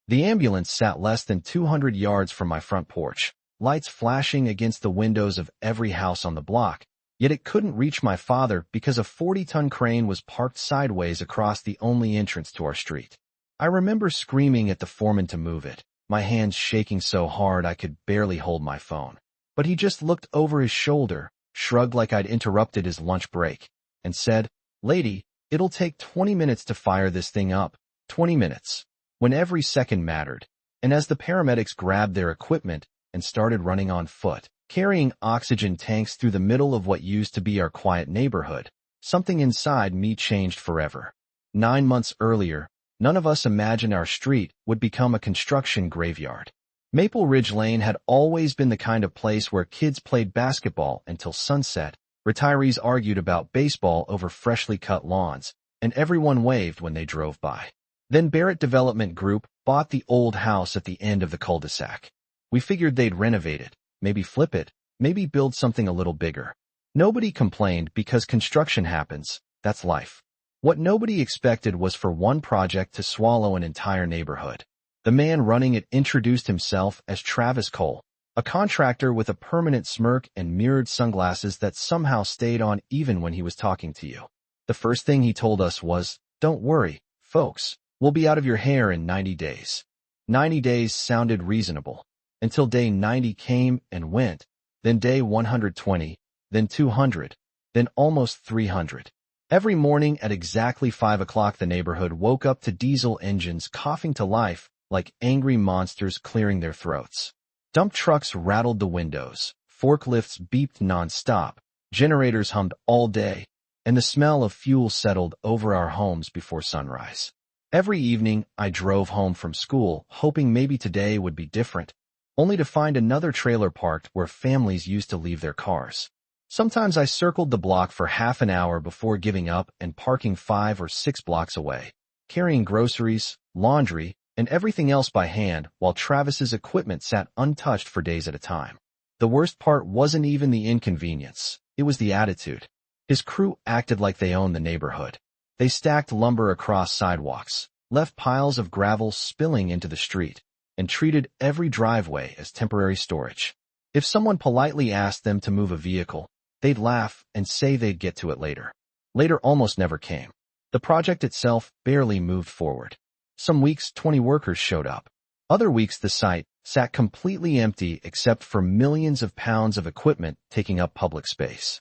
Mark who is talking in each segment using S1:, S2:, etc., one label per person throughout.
S1: The ambulance sat less than 200 yards from my front porch, lights flashing against the windows of every house on the block, yet it couldn't reach my father because a 40-ton crane was parked sideways across the only entrance to our street. I remember screaming at the foreman to move it, my hands shaking so hard I could barely hold my phone. But he just looked over his shoulder, shrugged like I'd interrupted his lunch break, and said, "Lady, it'll take 20 minutes to fire this thing up." 20 minutes. When every second mattered. And as the paramedics grabbed their equipment and started running on foot, carrying oxygen tanks through the middle of what used to be our quiet neighborhood, something inside me changed forever. 9 months earlier, none of us imagined our street would become a construction graveyard. Maple Ridge Lane had always been the kind of place where kids played basketball until sunset, retirees argued about baseball over freshly cut lawns, and everyone waved when they drove by. Then Barrett Development Group bought the old house at the end of the cul-de-sac. We figured they'd renovate it, maybe flip it, maybe build something a little bigger. Nobody complained because construction happens, that's life. What nobody expected was for one project to swallow an entire neighborhood. The man running it introduced himself as Travis Cole, a contractor with a permanent smirk and mirrored sunglasses that somehow stayed on even when he was talking to you. The first thing he told us was, "Don't worry, folks, we'll be out of your hair in 90 days. 90 days sounded reasonable, until day 90 came and went, then day 120, then 200, then almost 300. Every morning at exactly 5 o'clock the neighborhood woke up to diesel engines coughing to life like angry monsters clearing their throats. Dump trucks rattled the windows, forklifts beeped non-stop, generators hummed all day, and the smell of fuel settled over our homes before sunrise. Every evening, I drove home from school, hoping maybe today would be different, only to find another trailer parked where families used to leave their cars. Sometimes I circled the block for half an hour before giving up and parking 5 or 6 blocks away, carrying groceries, laundry, and everything else by hand while Travis's equipment sat untouched for days at a time. The worst part wasn't even the inconvenience, it was the attitude. His crew acted like they owned the neighborhood. They stacked lumber across sidewalks, left piles of gravel spilling into the street, and treated every driveway as temporary storage. If someone politely asked them to move a vehicle, they'd laugh and say they'd get to it later. Later almost never came. The project itself barely moved forward. Some weeks 20 workers showed up. Other weeks the site sat completely empty except for millions of pounds of equipment taking up public space.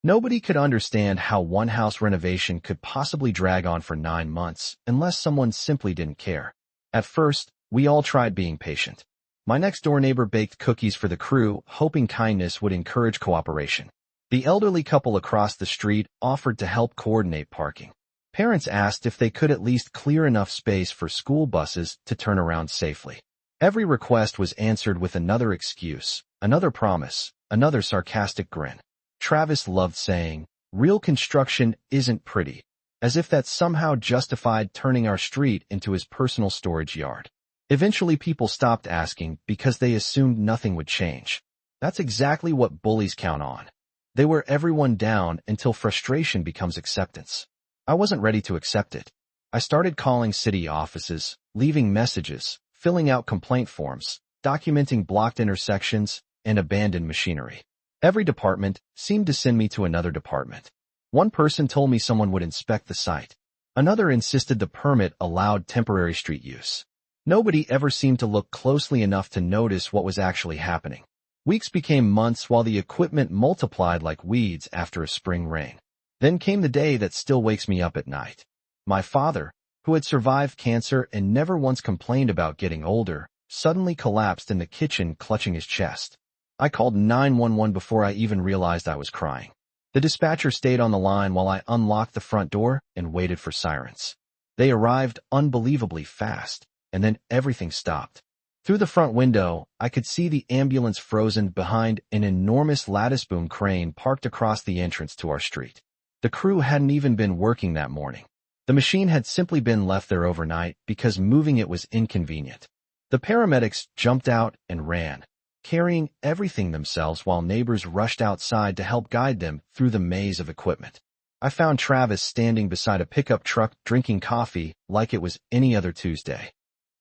S1: Nobody could understand how one house renovation could possibly drag on for 9 months unless someone simply didn't care. At first, we all tried being patient. My next-door neighbor baked cookies for the crew, hoping kindness would encourage cooperation. The elderly couple across the street offered to help coordinate parking. Parents asked if they could at least clear enough space for school buses to turn around safely. Every request was answered with another excuse, another promise, another sarcastic grin. Travis loved saying, "Real construction isn't pretty," as if that somehow justified turning our street into his personal storage yard. Eventually people stopped asking because they assumed nothing would change. That's exactly what bullies count on. They wear everyone down until frustration becomes acceptance. I wasn't ready to accept it. I started calling city offices, leaving messages, filling out complaint forms, documenting blocked intersections, and abandoned machinery. Every department seemed to send me to another department. One person told me someone would inspect the site. Another insisted the permit allowed temporary street use. Nobody ever seemed to look closely enough to notice what was actually happening. Weeks became months while the equipment multiplied like weeds after a spring rain. Then came the day that still wakes me up at night. My father, who had survived cancer and never once complained about getting older, suddenly collapsed in the kitchen clutching his chest. I called 911 before I even realized I was crying. The dispatcher stayed on the line while I unlocked the front door and waited for sirens. They arrived unbelievably fast, and then everything stopped. Through the front window, I could see the ambulance frozen behind an enormous lattice boom crane parked across the entrance to our street. The crew hadn't even been working that morning. The machine had simply been left there overnight because moving it was inconvenient. The paramedics jumped out and ran, carrying everything themselves while neighbors rushed outside to help guide them through the maze of equipment. I found Travis standing beside a pickup truck drinking coffee like it was any other Tuesday.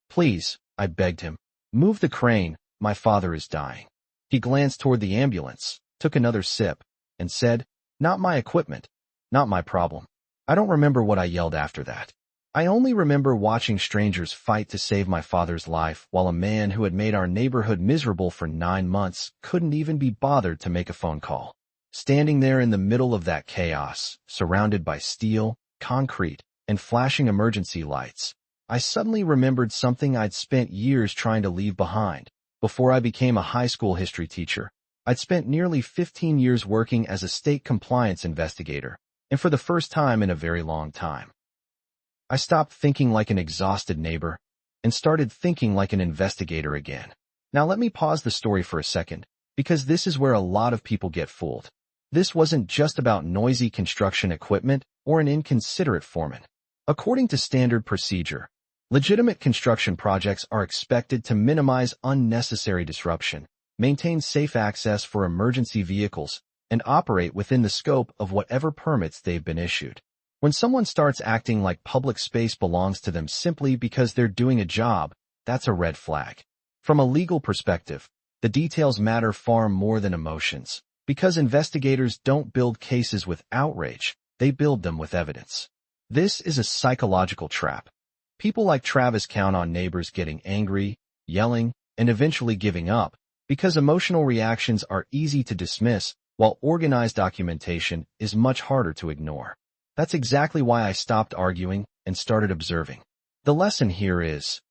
S1: Please, I begged him. Move the crane, my father is dying. He glanced toward the ambulance, took another sip, and said, Not my equipment, not my problem. I don't remember what I yelled after that. I only remember watching strangers fight to save my father's life while a man who had made our neighborhood miserable for 9 months couldn't even be bothered to make a phone call. Standing there in the middle of that chaos, surrounded by steel, concrete, and flashing emergency lights, I suddenly remembered something I'd spent years trying to leave behind. Before I became a high school history teacher, I'd spent nearly 15 years working as a state compliance investigator, and for the first time in a very long time, I stopped thinking like an exhausted neighbor and started thinking like an investigator again. Now let me pause the story for a second, because this is where a lot of people get fooled. This wasn't just about noisy construction equipment or an inconsiderate foreman. According to standard procedure, legitimate construction projects are expected to minimize unnecessary disruption, maintain safe access for emergency vehicles, and operate within the scope of whatever permits they've been issued. When someone starts acting like public space belongs to them simply because they're doing a job, that's a red flag. From a legal perspective, the details matter far more than emotions, because investigators don't build cases with outrage, they build them with evidence. This is a psychological trap. People like Travis count on neighbors getting angry, yelling, and eventually giving up, because emotional reactions are easy to dismiss, while organized documentation is much harder to ignore. That's exactly why I stopped arguing and started observing. The lesson here is,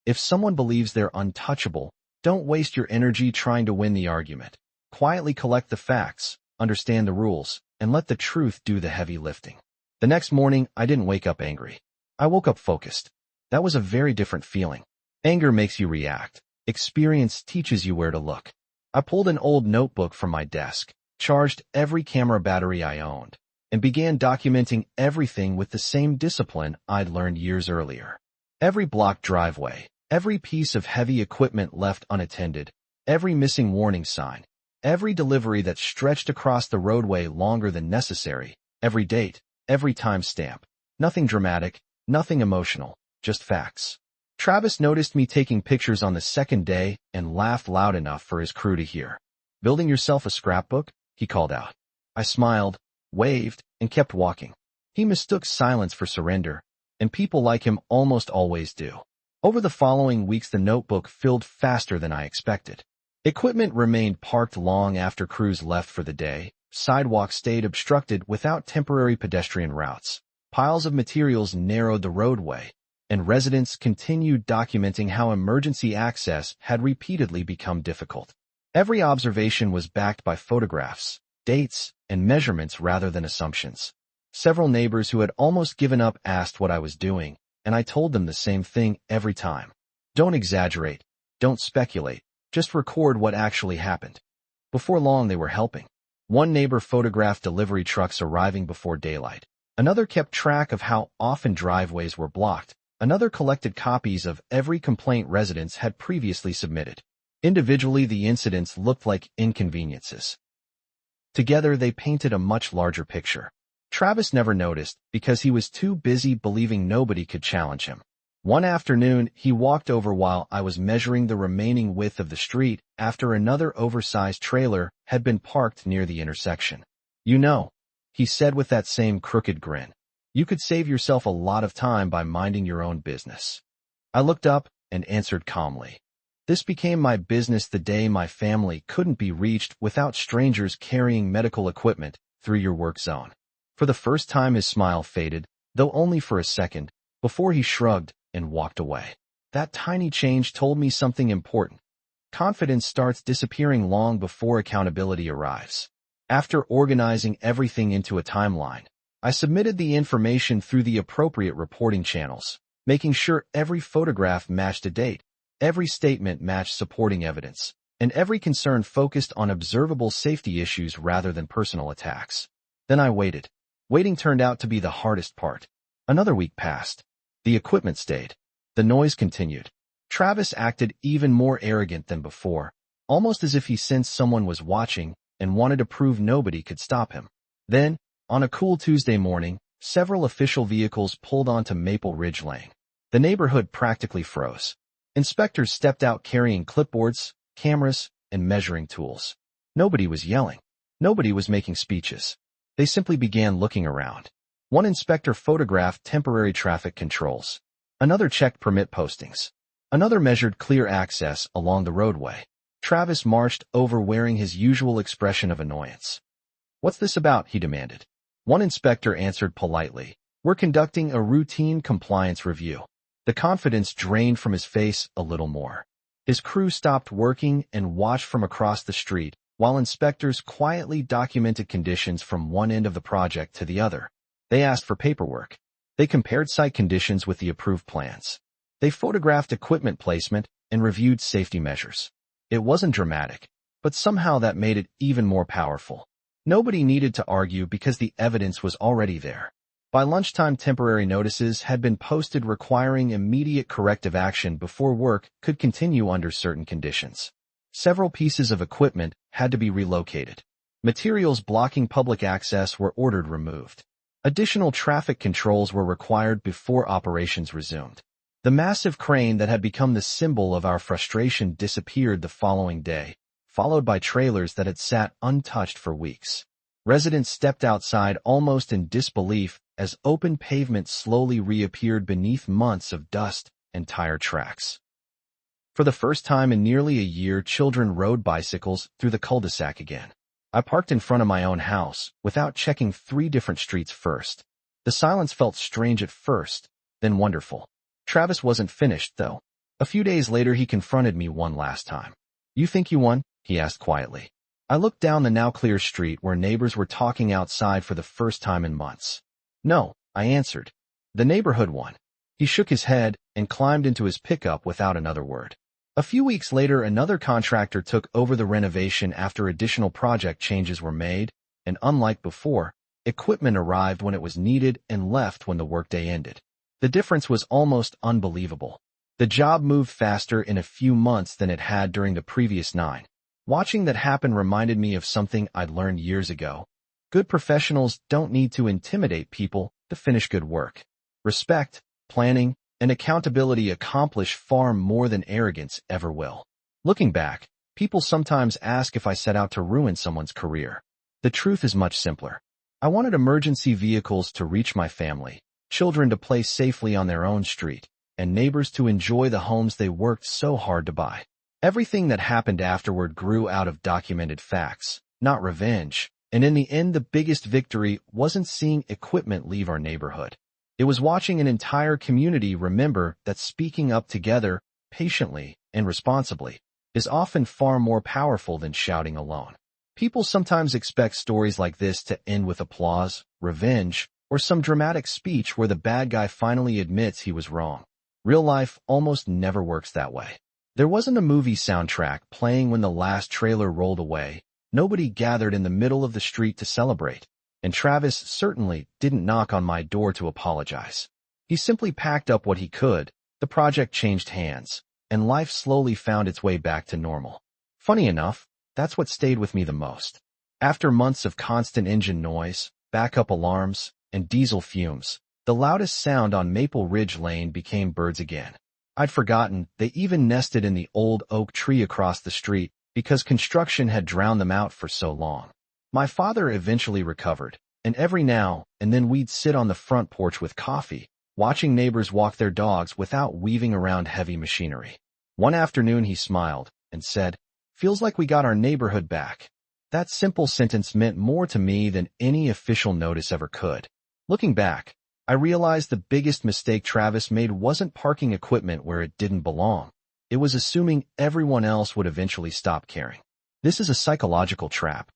S1: if someone believes they're untouchable, don't waste your energy trying to win the argument. Quietly collect the facts, understand the rules, and let the truth do the heavy lifting. The next morning, I didn't wake up angry. I woke up focused. That was a very different feeling. Anger makes you react. Experience teaches you where to look. I pulled an old notebook from my desk, charged every camera battery I owned, and began documenting everything with the same discipline I'd learned years earlier. Every blocked driveway, every piece of heavy equipment left unattended, every missing warning sign, every delivery that stretched across the roadway longer than necessary, every date, every timestamp. Nothing dramatic, nothing emotional, just facts. Travis noticed me taking pictures on the second day and laughed loud enough for his crew to hear. Building yourself a scrapbook? He called out. I smiled, waved, and kept walking. He mistook silence for surrender, and people like him almost always do. Over the following weeks, the notebook filled faster than I expected. Equipment remained parked long after crews left for the day, sidewalks stayed obstructed without temporary pedestrian routes, piles of materials narrowed the roadway, and residents continued documenting how emergency access had repeatedly become difficult. Every observation was backed by photographs, dates, and measurements rather than assumptions. Several neighbors who had almost given up asked what I was doing, and I told them the same thing every time. Don't exaggerate, don't speculate, just record what actually happened. Before long, they were helping. One neighbor photographed delivery trucks arriving before daylight. Another kept track of how often driveways were blocked. Another collected copies of every complaint residents had previously submitted. Individually, the incidents looked like inconveniences. Together, they painted a much larger picture. Travis never noticed because he was too busy believing nobody could challenge him. One afternoon, he walked over while I was measuring the remaining width of the street after another oversized trailer had been parked near the intersection. You know, he said with that same crooked grin, you could save yourself a lot of time by minding your own business. I looked up and answered calmly. This became my business the day my family couldn't be reached without strangers carrying medical equipment through your work zone. For the first time, his smile faded, though only for a second, before he shrugged and walked away. That tiny change told me something important. Confidence starts disappearing long before accountability arrives. After organizing everything into a timeline, I submitted the information through the appropriate reporting channels, making sure every photograph matched a date, every statement matched supporting evidence, and every concern focused on observable safety issues rather than personal attacks. Then I waited. Waiting turned out to be the hardest part. Another week passed. The equipment stayed. The noise continued. Travis acted even more arrogant than before, almost as if he sensed someone was watching and wanted to prove nobody could stop him. Then, on a cool Tuesday morning, several official vehicles pulled onto Maple Ridge Lane. The neighborhood practically froze. Inspectors stepped out carrying clipboards, cameras, and measuring tools. Nobody was yelling. Nobody was making speeches. They simply began looking around. One inspector photographed temporary traffic controls. Another checked permit postings. Another measured clear access along the roadway. Travis marched over wearing his usual expression of annoyance. "What's this about?" he demanded. One inspector answered politely, "We're conducting a routine compliance review." The confidence drained from his face a little more. His crew stopped working and watched from across the street, while inspectors quietly documented conditions from one end of the project to the other. They asked for paperwork. They compared site conditions with the approved plans. They photographed equipment placement and reviewed safety measures. It wasn't dramatic, but somehow that made it even more powerful. Nobody needed to argue because the evidence was already there. By lunchtime, temporary notices had been posted requiring immediate corrective action before work could continue under certain conditions. Several pieces of equipment had to be relocated. Materials blocking public access were ordered removed. Additional traffic controls were required before operations resumed. The massive crane that had become the symbol of our frustration disappeared the following day, followed by trailers that had sat untouched for weeks. Residents stepped outside almost in disbelief as open pavement slowly reappeared beneath months of dust and tire tracks. For the first time in nearly a year, children rode bicycles through the cul-de-sac again. I parked in front of my own house without checking 3 different streets first. The silence felt strange at first, then wonderful. Travis wasn't finished, though. A few days later, he confronted me one last time. "You think you won?" he asked quietly. I looked down the now clear street where neighbors were talking outside for the first time in months. "No," I answered. "The neighborhood won." He shook his head and climbed into his pickup without another word. A few weeks later, another contractor took over the renovation after additional project changes were made, and unlike before, equipment arrived when it was needed and left when the workday ended. The difference was almost unbelievable. The job moved faster in a few months than it had during the previous 9. Watching that happen reminded me of something I'd learned years ago. Good professionals don't need to intimidate people to finish good work. Respect, planning, and accountability accomplish far more than arrogance ever will. Looking back, people sometimes ask if I set out to ruin someone's career. The truth is much simpler. I wanted emergency vehicles to reach my family, children to play safely on their own street, and neighbors to enjoy the homes they worked so hard to buy. Everything that happened afterward grew out of documented facts, not revenge, and in the end the biggest victory wasn't seeing equipment leave our neighborhood. It was watching an entire community remember that speaking up together, patiently and responsibly, is often far more powerful than shouting alone. People sometimes expect stories like this to end with applause, revenge, or some dramatic speech where the bad guy finally admits he was wrong. Real life almost never works that way. There wasn't a movie soundtrack playing when the last trailer rolled away. Nobody gathered in the middle of the street to celebrate. And Travis certainly didn't knock on my door to apologize. He simply packed up what he could, the project changed hands, and life slowly found its way back to normal. Funny enough, that's what stayed with me the most. After months of constant engine noise, backup alarms, and diesel fumes, the loudest sound on Maple Ridge Lane became birds again. I'd forgotten they even nested in the old oak tree across the street because construction had drowned them out for so long. My father eventually recovered, and every now and then we'd sit on the front porch with coffee, watching neighbors walk their dogs without weaving around heavy machinery. One afternoon he smiled and said, "Feels like we got our neighborhood back." That simple sentence meant more to me than any official notice ever could. Looking back, I realized the biggest mistake Travis made wasn't parking equipment where it didn't belong. It was assuming everyone else would eventually stop caring. This is a psychological trap.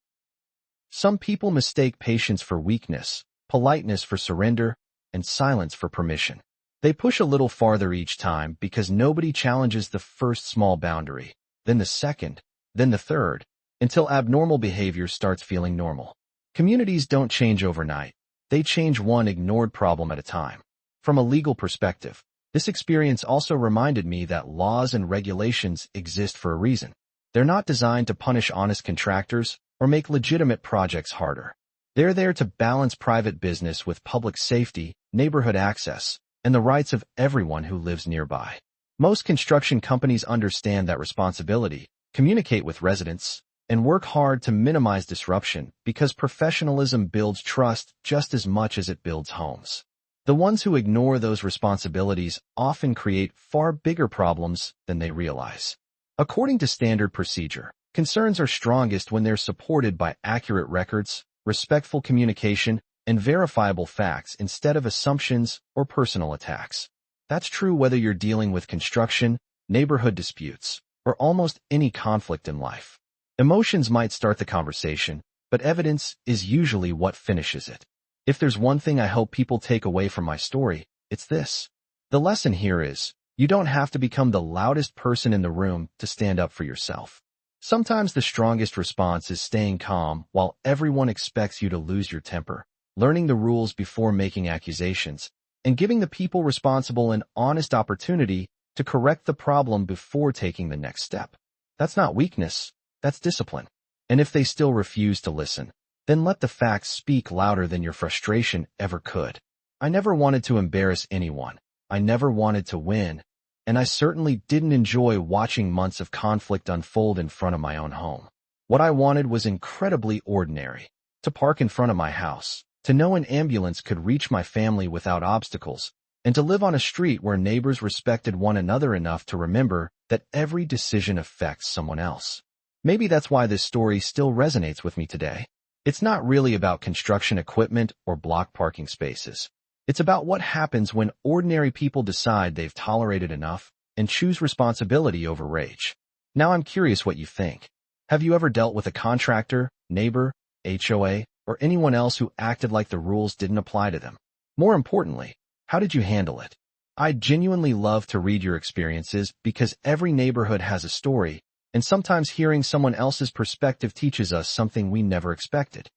S1: Some people mistake patience for weakness, politeness for surrender, and silence for permission. They push a little farther each time because nobody challenges the first small boundary, then the second, then the third, until abnormal behavior starts feeling normal. Communities don't change overnight. They change one ignored problem at a time. From a legal perspective, this experience also reminded me that laws and regulations exist for a reason. They're not designed to punish honest contractors or make legitimate projects harder. They're there to balance private business with public safety, neighborhood access, and the rights of everyone who lives nearby. Most construction companies understand that responsibility, communicate with residents, and work hard to minimize disruption because professionalism builds trust just as much as it builds homes. The ones who ignore those responsibilities often create far bigger problems than they realize. According to standard procedure, concerns are strongest when they're supported by accurate records, respectful communication, and verifiable facts instead of assumptions or personal attacks. That's true whether you're dealing with construction, neighborhood disputes, or almost any conflict in life. Emotions might start the conversation, but evidence is usually what finishes it. If there's one thing I hope people take away from my story, it's this. The lesson here is, you don't have to become the loudest person in the room to stand up for yourself. Sometimes the strongest response is staying calm while everyone expects you to lose your temper, learning the rules before making accusations, and giving the people responsible an honest opportunity to correct the problem before taking the next step. That's not weakness, that's discipline. And if they still refuse to listen, then let the facts speak louder than your frustration ever could. I never wanted to embarrass anyone. I never wanted to win. And I certainly didn't enjoy watching months of conflict unfold in front of my own home. What I wanted was incredibly ordinary. To park in front of my house, to know an ambulance could reach my family without obstacles, and to live on a street where neighbors respected one another enough to remember that every decision affects someone else. Maybe that's why this story still resonates with me today. It's not really about construction equipment or block parking spaces. It's about what happens when ordinary people decide they've tolerated enough and choose responsibility over rage. Now I'm curious what you think. Have you ever dealt with a contractor, neighbor, HOA, or anyone else who acted like the rules didn't apply to them? More importantly, how did you handle it? I'd genuinely love to read your experiences because every neighborhood has a story, and sometimes hearing someone else's perspective teaches us something we never expected.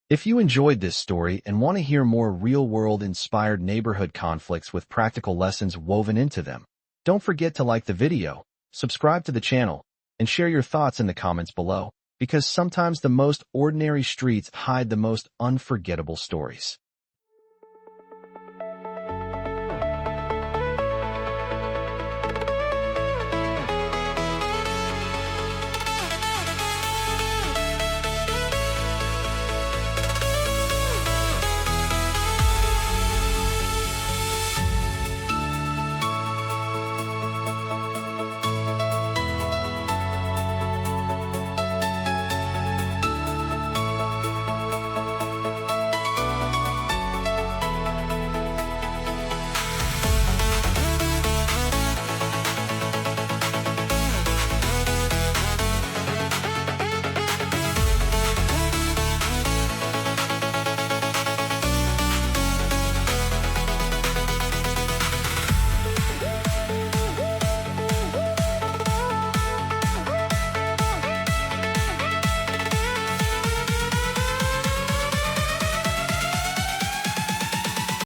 S1: If you enjoyed this story and want to hear more real-world inspired neighborhood conflicts with practical lessons woven into them, don't forget to like the video, subscribe to the channel, and share your thoughts in the comments below, because sometimes the most ordinary streets hide the most unforgettable stories.